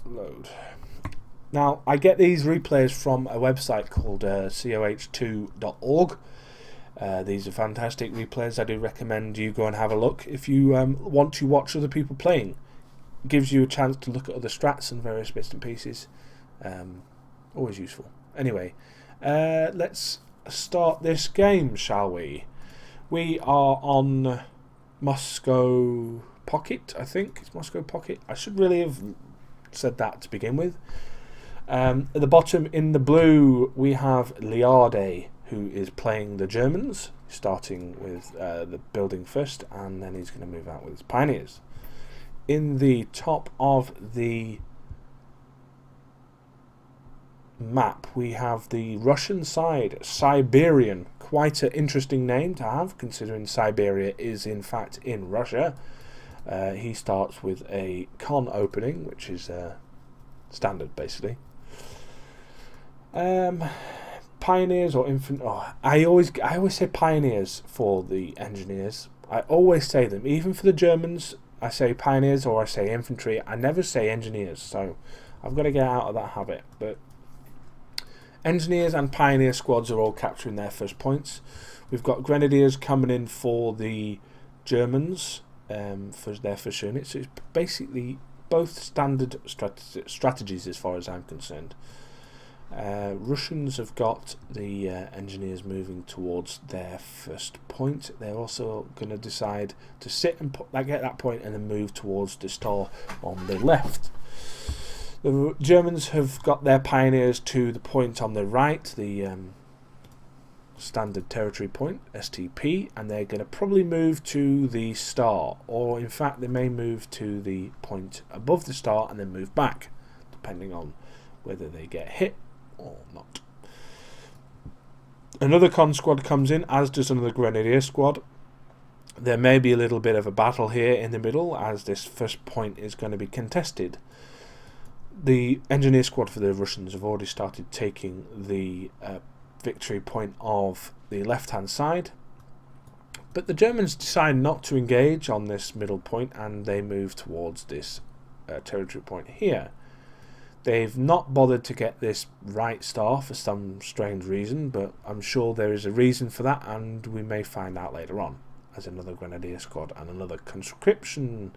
Load. Now, I get these replays from a website called coh2.org. These are fantastic replays. I do recommend you go and have a look if you want to watch other people playing. It gives you a chance to look at other strats and various bits and pieces. Always useful. Anyway, let's start this game, shall we? We are on Moscow Pocket, I think. It's Moscow Pocket. I should really have said that to begin with. At the bottom in the blue we have Leiarde, who is playing the Germans, starting with the building first, and then he's going to move out with his pioneers. In the top of the map we have the Russian side, Siberian. Quite an interesting name to have, considering Siberia is in fact in Russia. He starts with a con opening, which is standard basically. Pioneers or infantry. I always say pioneers for the engineers. I always say them, even for the Germans. I say pioneers or I say infantry. I never say engineers, so I've got to get out of that habit. But engineers and pioneer squads are all capturing their first points. We've got grenadiers coming in for the Germans for their first unit. So it's basically both standard strategies as far as I'm concerned. Russians have got the engineers moving towards their first point. They're also going to decide to sit and get that point and then move towards the star on the left. The Germans have got their pioneers to the point on the right, the standard territory point, STP, and they're going to probably move to the star, or in fact they may move to the point above the star and then move back, depending on whether they get hit or not. Another con squad comes in, as does another grenadier squad. There may be a little bit of a battle here in the middle, as this first point is going to be contested. The engineer squad for the Russians have already started taking the victory point of the left hand side, but the Germans decide not to engage on this middle point and they move towards this territory point here. They've not bothered to get this right star for some strange reason, but I'm sure there is a reason for that, and we may find out later on, as another grenadier squad and another conscription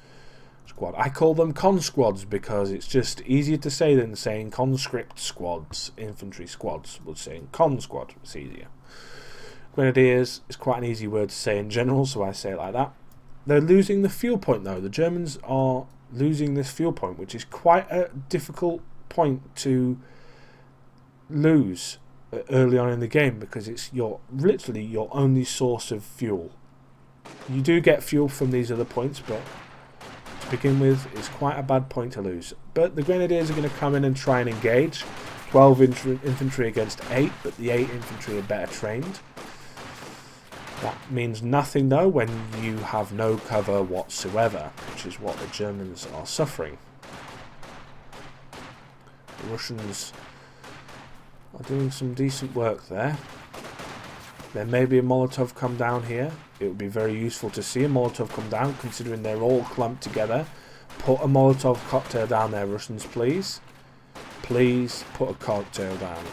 squad. I call them con squads because it's just easier to say than saying conscript squads. Infantry squads would say con squad. It's easier. Grenadiers is quite an easy word to say in general, so I say it like that. They're losing the fuel point though. The Germans are losing this fuel point, which is quite a difficult point to lose early on in the game because it's literally your only source of fuel. You do get fuel from these other points, but to begin with, it's quite a bad point to lose. But the grenadiers are going to come in and try and engage. 12 infantry against 8, but the 8 infantry are better trained. That means nothing though when you have no cover whatsoever, which is what the Germans are suffering. The Russians are doing some decent work there. There may be a Molotov come down here. It would be very useful to see a Molotov come down, considering they're all clumped together. Put a Molotov cocktail down there, Russians, please. Please put a cocktail down.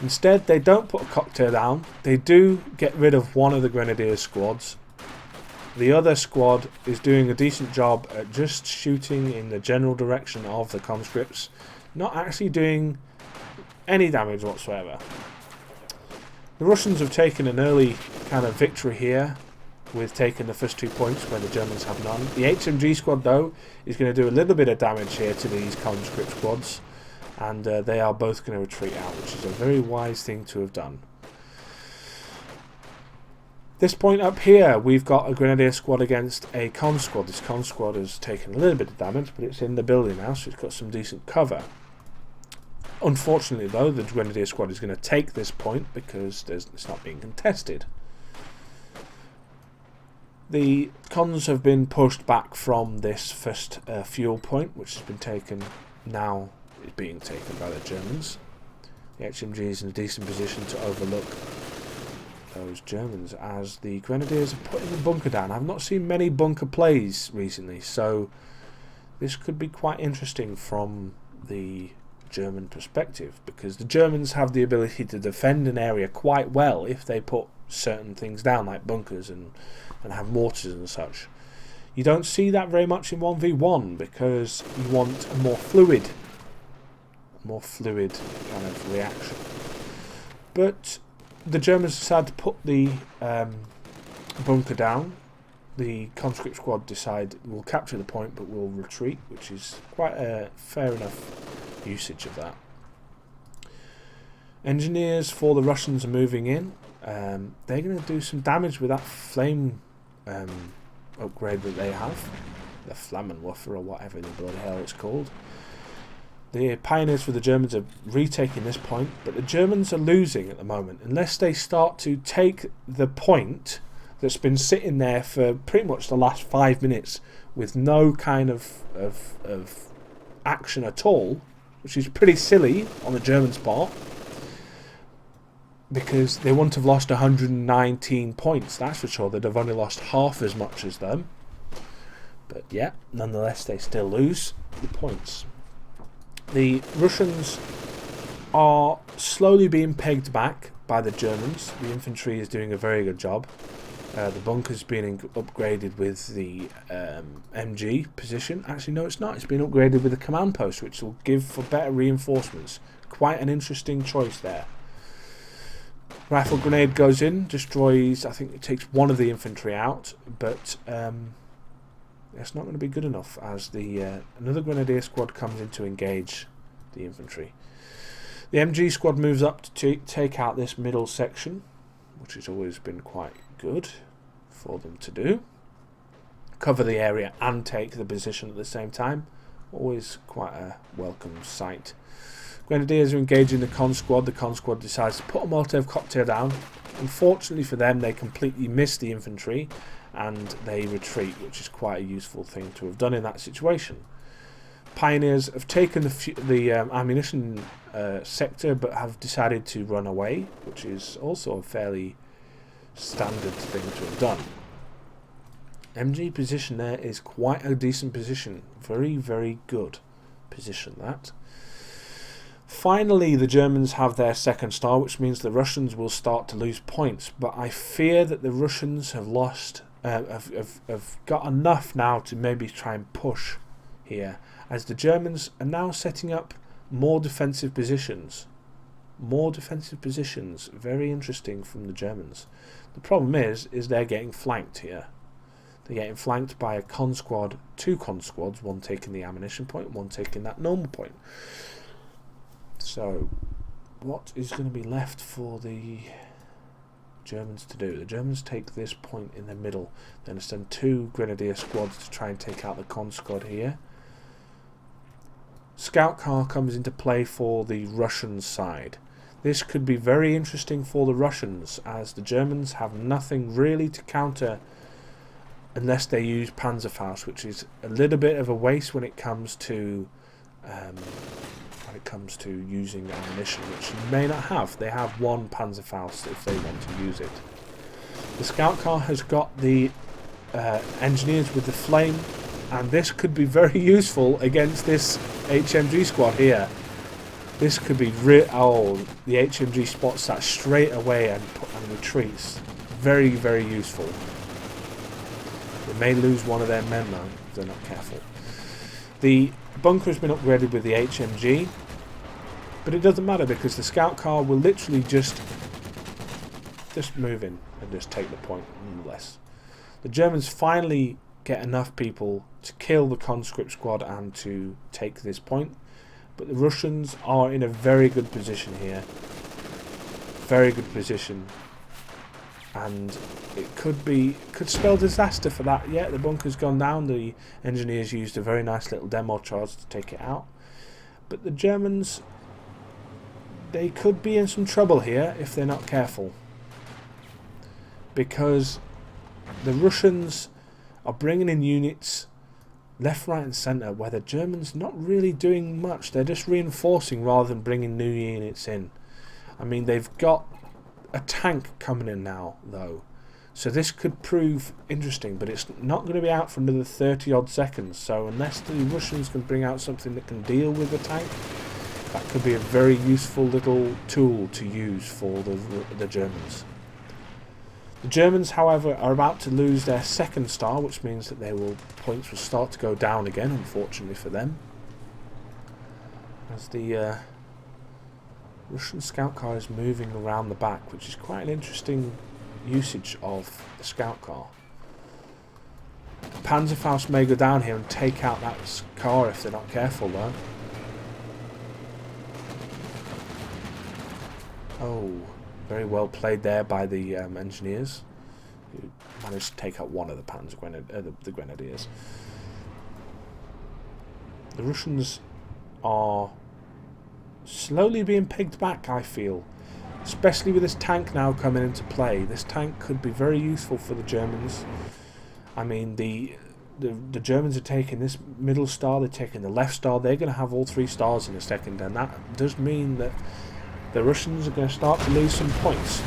Instead, they don't put a cocktail down. They do get rid of one of the grenadier squads. The other squad is doing a decent job at just shooting in the general direction of the conscripts, not actually doing any damage whatsoever. The Russians have taken an early kind of victory here with taking the first 2 points where the Germans have none. The HMG squad though is going to do a little bit of damage here to these conscript squads, and they are both going to retreat out, which is a very wise thing to have done. This point up here, we've got a grenadier squad against a con squad. This con squad has taken a little bit of damage, but it's in the building now, so it's got some decent cover. Unfortunately though, the grenadier squad is going to take this point because it's not being contested. The cons have been pushed back from this first fuel point, which has been taken, now is being taken by the Germans. The HMG is in a decent position to overlook those Germans as the grenadiers are putting a bunker down. I've not seen many bunker plays recently, so this could be quite interesting from the German perspective, because the Germans have the ability to defend an area quite well if they put certain things down, like bunkers and have mortars and such. You don't see that very much in 1v1 because you want a more fluid kind of reaction. But the Germans decided to put the bunker down. The conscript squad decide we'll capture the point but we'll retreat, which is quite a fair enough usage of that. Engineers for the Russians are moving in. They're going to do some damage with that flame upgrade that they have, the Flammenwerfer or whatever the bloody hell it's called. The pioneers for the Germans are retaking this point, but the Germans are losing at the moment unless they start to take the point that's been sitting there for pretty much the last 5 minutes with no kind of action at all, which is pretty silly on the Germans' part, because they wouldn't have lost 119 points, that's for sure. They'd have only lost half as much as them. But yeah, nonetheless, they still lose the points. The Russians are slowly being pegged back by the Germans. The infantry is doing a very good job. The bunker's being upgraded with the MG position. Actually, no, it's not. It's been upgraded with the command post, which will give for better reinforcements. Quite an interesting choice there. Rifle grenade goes in, destroys, I think it takes one of the infantry out, but it's not going to be good enough as the another grenadier squad comes in to engage the infantry. The MG squad moves up to take out this middle section, which has always been quite good for them to do. Cover the area and take the position at the same time. Always quite a welcome sight. Grenadiers are engaging the con squad. The con squad decides to put a Molotov cocktail down. Unfortunately for them, they completely miss the infantry and they retreat, which is quite a useful thing to have done in that situation. Pioneers have taken the ammunition sector but have decided to run away, which is also a fairly standard thing to have done. MG position there is quite a decent position. Very, very good position, that. Finally, the Germans have their second star, which means the Russians will start to lose points. But I fear that the Russians have lost, have got enough now to maybe try and push here, as the Germans are now setting up more defensive positions. More defensive positions. Very interesting from the Germans. The problem is they're getting flanked here. They're getting flanked by a con squad, two con squads, one taking the ammunition point, one taking that normal point. So, what is going to be left for the Germans to do? The Germans take this point in the middle, then send two grenadier squads to try and take out the con squad here. Scout car comes into play for the Russian side. This could be very interesting for the Russians, as the Germans have nothing really to counter unless they use Panzerfaust, which is a little bit of a waste when it comes to using ammunition, which you may not have. They have one Panzerfaust if they want to use it. The scout car has got the engineers with the flame, and this could be very useful against this HMG squad here. This could be the HMG spots that straight away and retreats. Very, very useful. They may lose one of their men though if they're not careful. The bunker has been upgraded with the HMG, but it doesn't matter because the scout car will literally just move in and just take the point nonetheless. The Germans finally get enough people to kill the conscript squad and to take this point, but the Russians are in a very good position here. Very good position. And it could spell disaster for that. Yeah, the bunker's gone down. The engineers used a very nice little demo charge to take it out. But the Germans, they could be in some trouble here if they're not careful. Because the Russians are bringing in units left, right and centre, where the Germans not really doing much. They're just reinforcing rather than bringing new units in. I mean, they've got a tank coming in now, though. So this could prove interesting, but it's not going to be out for another 30 odd seconds. So unless the Russians can bring out something that can deal with the tank, that could be a very useful little tool to use for the Germans. The Germans, however, are about to lose their second star, which means that points will start to go down again, unfortunately for them. As the Russian scout car is moving around the back, which is quite an interesting usage of the scout car. Panzerfaust may go down here and take out that car if they're not careful though. Oh, very well played there by the engineers, who managed to take out one of the grenadiers. The Russians are slowly being pegged back, I feel. Especially with this tank now coming into play. This tank could be very useful for the Germans. I mean, the Germans are taking this middle star, they're taking the left star. They're going to have all 3 stars in a second, and that does mean that the Russians are going to start to lose some points.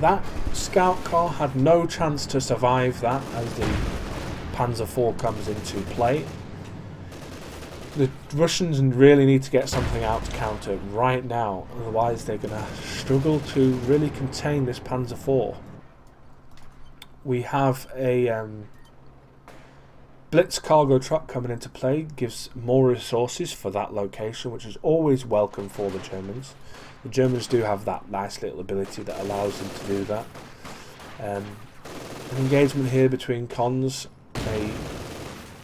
That scout car had no chance to survive that as the Panzer IV comes into play. The Russians really need to get something out to counter right now, otherwise they're going to struggle to really contain this Panzer IV. We have a Blitz cargo truck coming into play, gives more resources for that location, which is always welcome for the Germans. The Germans do have that nice little ability that allows them to do that. An engagement here between cons, a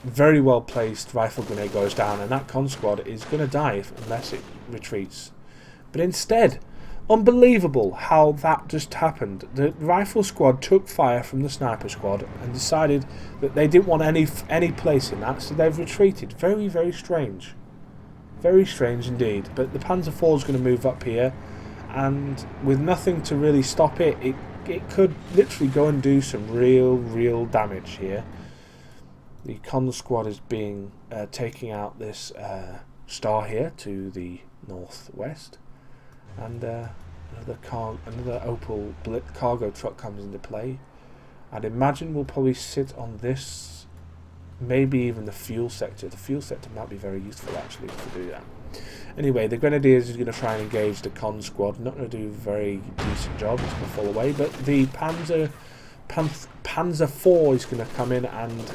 very well placed rifle grenade goes down, and that con squad is going to die unless it retreats. But instead, unbelievable how that just happened. The rifle squad took fire from the sniper squad and decided that they didn't want any place in that, so they've retreated. Very, very strange. Very strange indeed. But the Panzer IV is going to move up here, and with nothing to really stop it, it could literally go and do some real damage here. The con squad is taking out this star here to the northwest, and another Opel Blitz cargo truck comes into play. I'd imagine we'll probably sit on this, maybe even the fuel sector. The fuel sector might be very useful actually to do that. Anyway, the Grenadiers is going to try and engage the con squad. Not going to do a very decent job. It's going to fall away, but the Panzer IV is going to come in and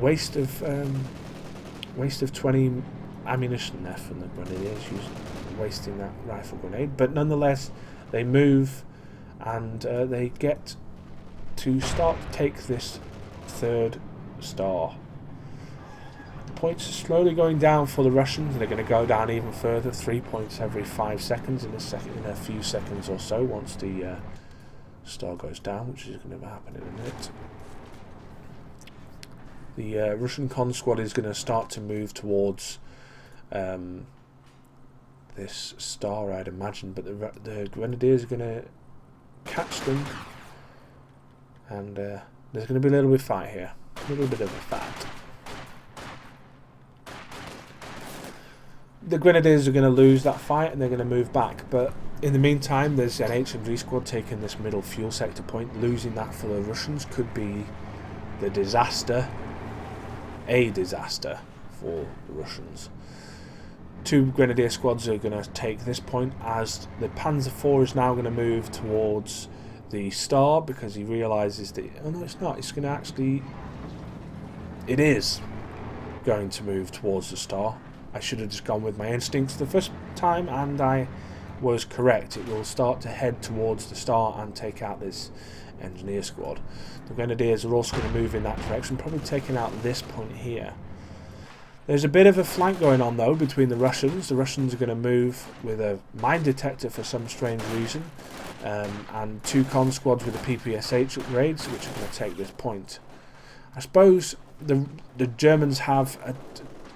waste of 20 ammunition there from the Grenadiers, wasting that rifle grenade. But nonetheless, they move and they get to start to take this 3rd star. Points are slowly going down for the Russians, and they're going to go down even further, 3 points every 5 seconds in a few seconds or so once the star goes down, which is going to happen in a minute. The Russian con squad is going to start to move towards this star, I'd imagine, but the Grenadiers are going to catch them, and there's going to be a little bit of fight here. A little bit of a fight. The Grenadiers are going to lose that fight and they're going to move back, but in the meantime there's an HMG squad taking this middle fuel sector point. Losing that for the Russians could be a disaster for the Russians. 2 Grenadier squads are going to take this point, as the Panzer IV is now going to move towards the star, because he realises that, oh no, it's not, it's going to actually, it is going to move towards the star. I should have just gone with my instincts the first time, and I was correct. It will start to head towards the star and take out this engineer squad. The Grenadiers are also going to move in that direction, probably taking out this point here. There's a bit of a flank going on though between the Russians. The Russians are going to move with a mine detector for some strange reason, and 2 con squads with the PPSH upgrades, which are going to take this point. I suppose the Germans have,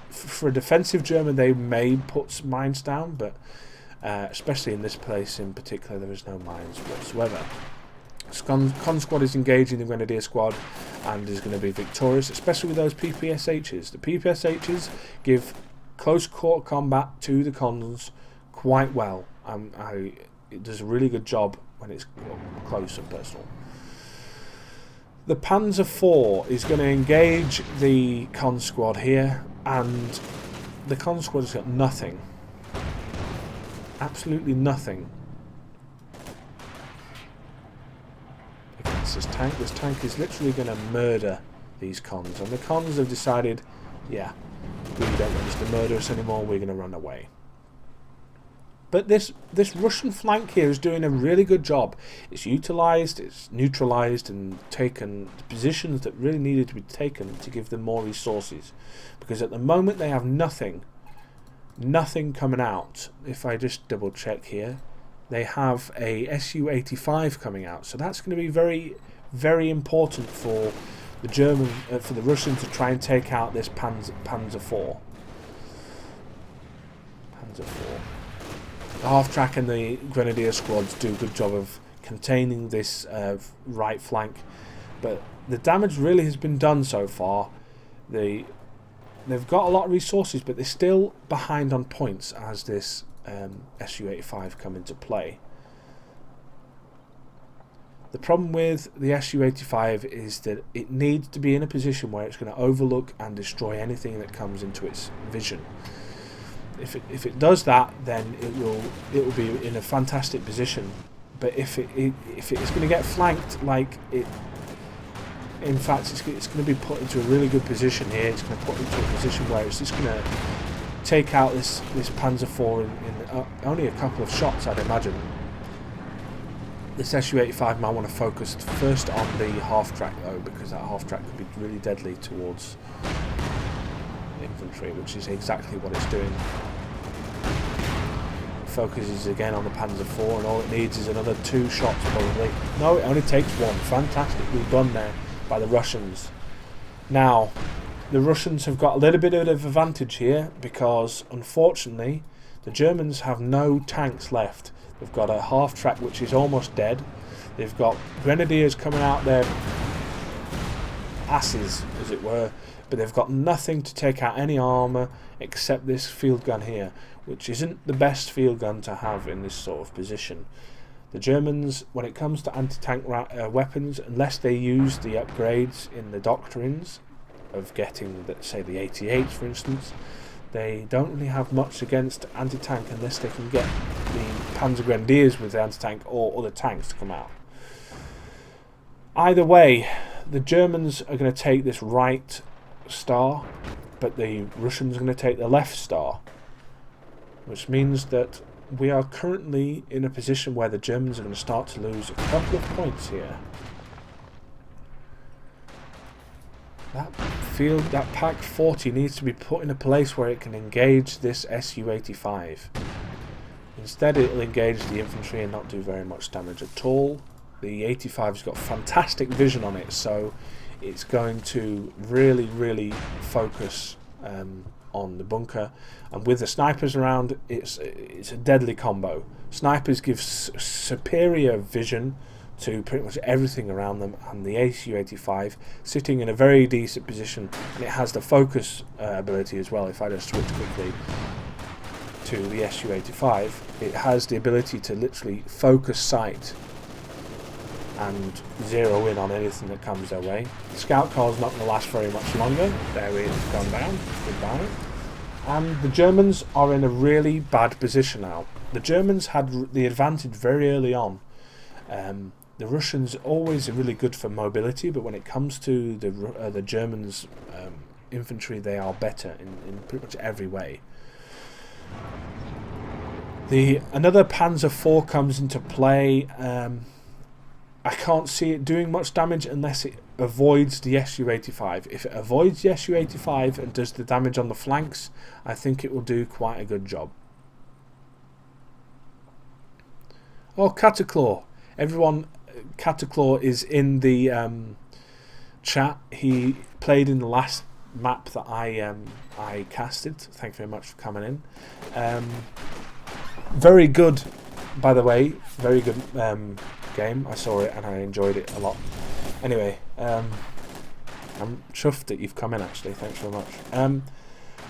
for a defensive German, they may put some mines down, but especially in this place in particular, there is no mines whatsoever. Con squad is engaging the Grenadier squad and is going to be victorious, especially with those PPSHs. The PPSHs give close combat to the cons quite well. It does a really good job when it's up close and personal. The Panzer IV is going to engage the Con Squad here, and the Con Squad has got nothing. Absolutely nothing against this tank. This tank is literally going to murder these Cons, and the Cons have decided, yeah, we don't want this to murder us anymore, we're going to run away. But this Russian flank here is doing a really good job. It's utilised, it's neutralised and taken positions that really needed to be taken to give them more resources. Because at the moment they have nothing coming out. If I just double check here, they have a Su-85 coming out. So that's going to be very, very important for the for the Russians to try and take out this Panzer IV. The half-track and the Grenadier squads do a good job of containing this right flank, but the damage really has been done so far. They've got a lot of resources, but they're still behind on points as this Su-85 come into play. The problem with the Su-85 is that it needs to be in a position where it's going to overlook and destroy anything that comes into its vision. If it does that, then it will be in a fantastic position. But if it's going to get flanked, like it, in fact, it's going to be put into a really good position here. It's going to put into a position where it's just going to take out this Panzer IV in only a couple of shots, I'd imagine. This Su-85 might want to focus first on the half-track though, because that half-track could be really deadly towards infantry, which is exactly what it's doing. Focuses again on the Panzer IV, and all it needs is another 2 shots probably. No, it only takes 1. Fantastically done there by the Russians. Now, the Russians have got a little bit of advantage here because, unfortunately, the Germans have no tanks left. They've got a half-track which is almost dead. They've got Grenadiers coming out their asses, as it were, but they've got nothing to take out any armour except this field gun here, which isn't the best field gun to have in this sort of position. The Germans, when it comes to anti-tank weapons, unless they use the upgrades in the doctrines of getting, say, the 88s for instance, they don't really have much against anti-tank unless they can get the Panzer Grenadiers with the anti-tank or other tanks to come out. Either way, the Germans are going to take this right star, but the Russians are going to take the left star, which means that we are currently in a position where the Germans are going to start to lose a couple of points here. That Pack 40 needs to be put in a place where it can engage this Su-85. Instead it'll engage the infantry and not do very much damage at all. The 85's got fantastic vision on it, so it's going to really, really focus on the bunker. And with the snipers around, it's a deadly combo. Snipers give superior vision to pretty much everything around them, and the Su-85 sitting in a very decent position, and it has the focus ability as well. If I just switch quickly to the Su-85, it has the ability to literally focus sight and zero in on anything that comes their way. The scout car's not going to last very much longer. There it's gone down. Goodbye. And the Germans are in a really bad position now. The Germans had the advantage very early on. The Russians always are really good for mobility, but when it comes to the Germans' infantry, they are better in pretty much every way. Another Panzer IV comes into play. I can't see it doing much damage unless it avoids the Su-85. If it avoids the Su-85 and does the damage on the flanks, I think it will do quite a good job. Oh, Cataclaw. Everyone, Cataclaw is in the chat. He played in the last map that I casted. Thank you very much for coming in. Very good, by the way. Very good game. I saw it and I enjoyed it a lot. Anyway, I'm chuffed that you've come in actually. Thanks very much.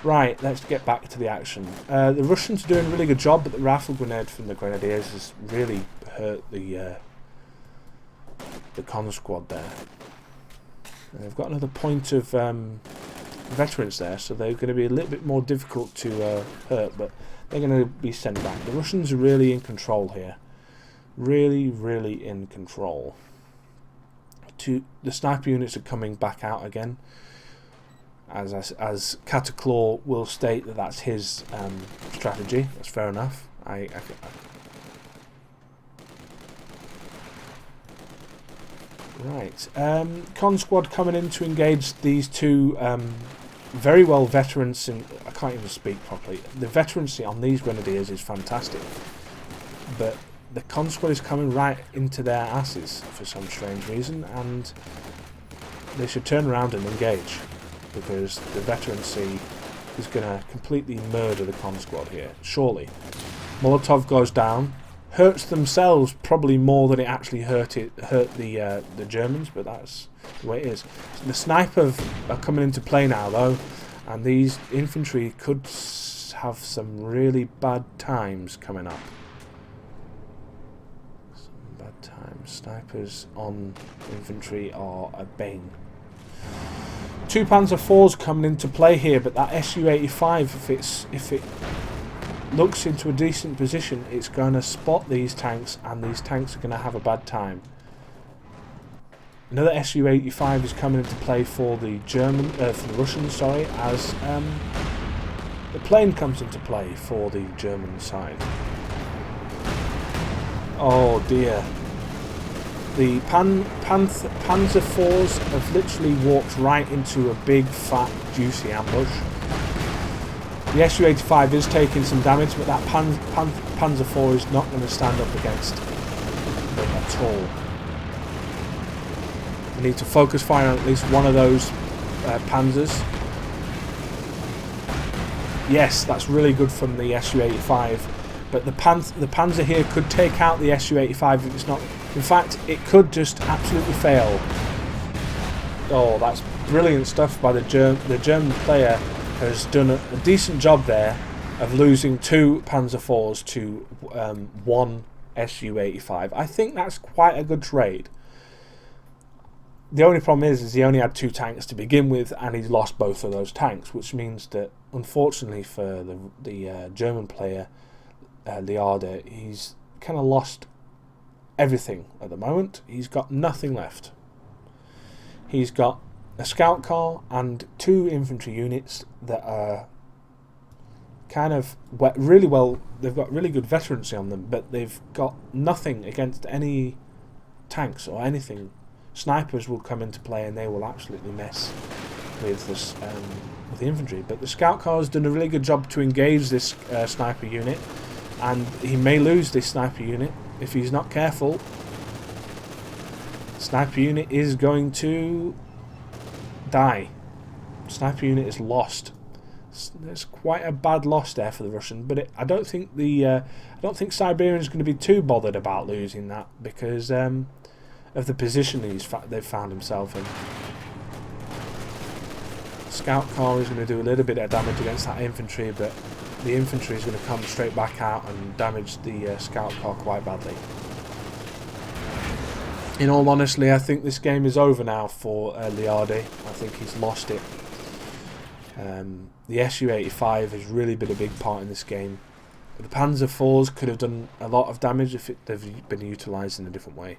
Right, let's get back to the action. The Russians are doing a really good job, but the rifle grenade from the Grenadiers has really hurt the con squad there. And they've got another point of veterans there, so they're going to be a little bit more difficult to hurt, but they're going to be sent back. The Russians are really in control here. Really, really in control. The sniper units are coming back out again. As Cataclaw will state that that's his strategy. That's fair enough. Right. Con squad coming in to engage these two very well veterans. I can't even speak properly. The veterancy on these Grenadiers is fantastic, but the con squad is coming right into their asses for some strange reason, and they should turn around and engage, because the veterancy is going to completely murder the con squad here. Surely. Molotov goes down. Hurts themselves probably more than it actually hurt the Germans, but that's the way it is. So the snipers are coming into play now, though, and these infantry could have some really bad times coming up. Some bad times. Snipers on infantry are a bane. 2 Panzer IVs coming into play here, but that Su-85, if it looks into a decent position, it's going to spot these tanks, and these tanks are going to have a bad time. Another Su-85 is coming into play for the Russians, sorry, as the plane comes into play for the German side. Oh dear. The Panzer IVs have literally walked right into a big, fat, juicy ambush. The Su-85 is taking some damage, but that Panzer IV is not going to stand up against them at all. We need to focus fire on at least one of those Panzers. Yes, that's really good from the Su-85, but the Panzer here could take out the Su-85 if it's not. In fact, it could just absolutely fail. Oh, that's brilliant stuff by the German player. Has done a decent job there of losing 2 Panzer IVs to 1 Su-85. I think that's quite a good trade. The only problem is he only had 2 tanks to begin with, and he's lost both of those tanks, which means that, unfortunately for the German player, Leiarde, he's kind of lost everything at the moment. He's got nothing left. He's got a scout car and 2 infantry units that are kind of really well. They've got really good veterancy on them, but they've got nothing against any tanks or anything. Snipers will come into play and they will absolutely mess with this with the infantry. But the scout car has done a really good job to engage this sniper unit, and he may lose this sniper unit if he's not careful. Sniper unit is going to die. Sniper unit is lost. It's quite a bad loss there for the Russian, but I don't think Siberian is going to be too bothered about losing that, because of the position they've found himself in. Scout car is going to do a little bit of damage against that infantry, but the infantry is going to come straight back out and damage the scout car quite badly. In all honesty, I think this game is over now for Leiarde. I think he's lost it. The Su-85 has really been a big part in this game. The Panzer IVs could have done a lot of damage if they've been utilised in a different way.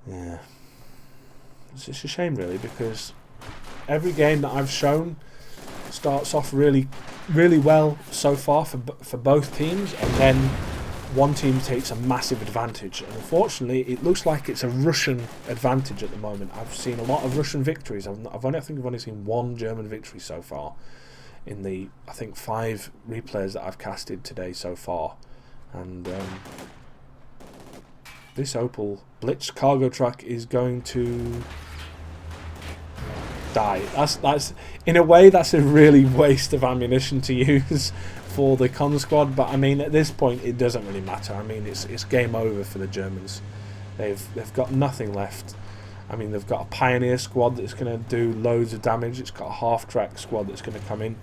Yeah. It's just a shame, really, because every game that I've shown starts off really, really well so far for both teams, and then one team takes a massive advantage, and unfortunately it looks like it's a Russian advantage at the moment. I've seen a lot of Russian victories. I think I've only seen 1 German victory so far in the, I think, 5 replays that I've casted today so far. And this Opel Blitz cargo truck is going to die. That's in a way that's a really waste of ammunition to use for the con squad, but I mean at this point it doesn't really matter. I mean it's game over for the Germans. They've got nothing left, I mean, they've got a Pioneer squad that's going to do loads of damage. It's got a half-track squad that's going to come in.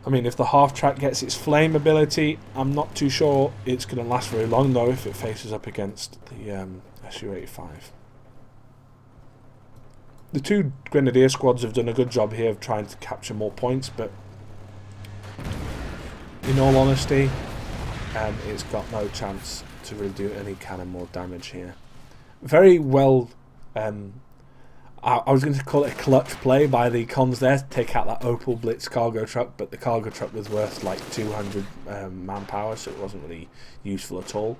I mean, if the half-track gets its flame ability, I'm not too sure it's going to last very long, though, if it faces up against the Su-85. The two Grenadier squads have done a good job here of trying to capture more points, but in all honesty, it's got no chance to really do any kind of more damage here. Very well, I was going to call it a clutch play by the cons there to take out that Opel Blitz cargo truck, but the cargo truck was worth like 200 manpower, so it wasn't really useful at all.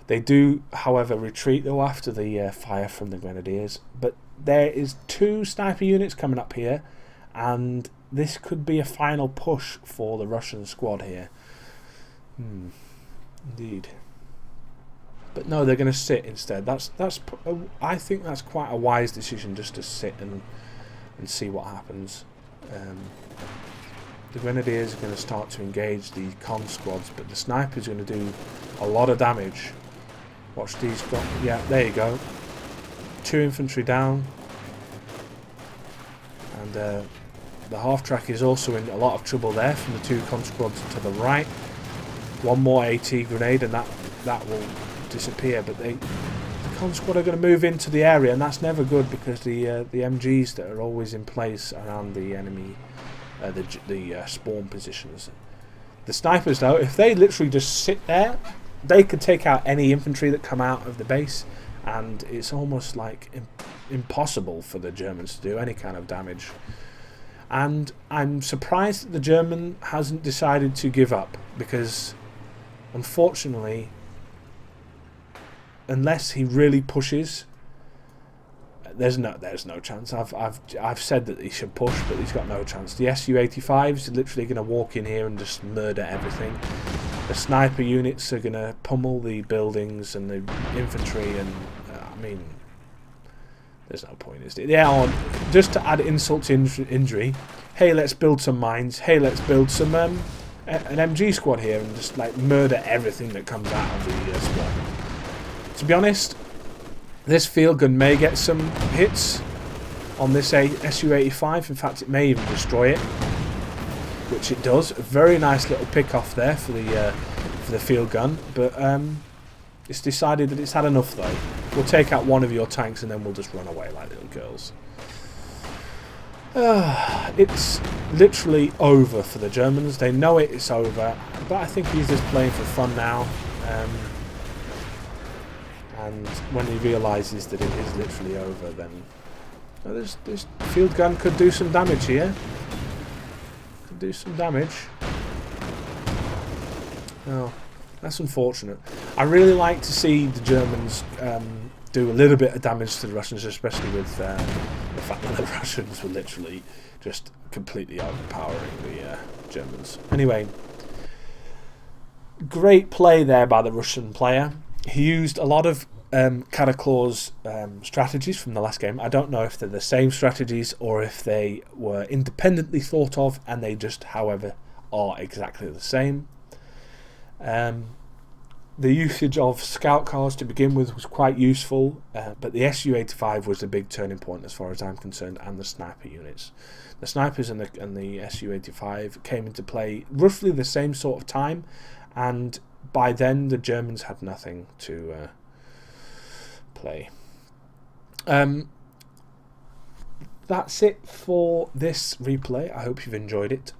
They do, however, retreat though after the fire from the Grenadiers, but there is 2 sniper units coming up here, and this could be a final push for the Russian squad here. Indeed. But no, they're going to sit instead. I think that's quite a wise decision, just to sit and see what happens. The Grenadiers are going to start to engage the con squads, but the snipers are going to do a lot of damage. Watch these guys. Yeah, there you go. 2 infantry down. And the half-track is also in a lot of trouble there from the 2 con squads to the right. One more AT grenade and that will disappear, but the con squad are going to move into the area, and that's never good because the MGs that are always in place around the enemy, the spawn positions. The snipers, though, if they literally just sit there, they could take out any infantry that come out of the base, and it's almost like impossible for the Germans to do any kind of damage. And I'm surprised that the German hasn't decided to give up, because unfortunately, unless he really pushes, there's no chance. I've said that he should push, but he's got no chance. The Su-85s are literally going to walk in here and just murder everything. The sniper units are going to pummel the buildings and the infantry, and I mean, there's no point, is there? They are, just to add insult to injury. Hey, let's build some mines. Hey, let's build some an MG squad here and just like murder everything that comes out of the squad. To be honest, this field gun may get some hits on this Su-85. In fact, it may even destroy it, which it does. A very nice little pick off there for the field gun, but it's decided that it's had enough though. We'll take out one of your tanks and then we'll just run away like little girls. It's literally over for the Germans. They know it's over, but I think he's just playing for fun now. And when he realises that it is literally over, then this field gun could do some damage here. Could do some damage. Oh, that's unfortunate. I really like to see the Germans do a little bit of damage to the Russians, especially with the fact that the Russians were literally just completely overpowering the Germans. Anyway, great play there by the Russian player. He used a lot of Cataclaw's strategies from the last game. I don't know if they're the same strategies or if they were independently thought of and they just, however, are exactly the same. The usage of scout cars to begin with was quite useful, but the Su-85 was the big turning point as far as I'm concerned, and the sniper units. The snipers and the Su-85 came into play roughly the same sort of time, and by then the Germans had nothing to play. That's it for this replay. I hope you've enjoyed it.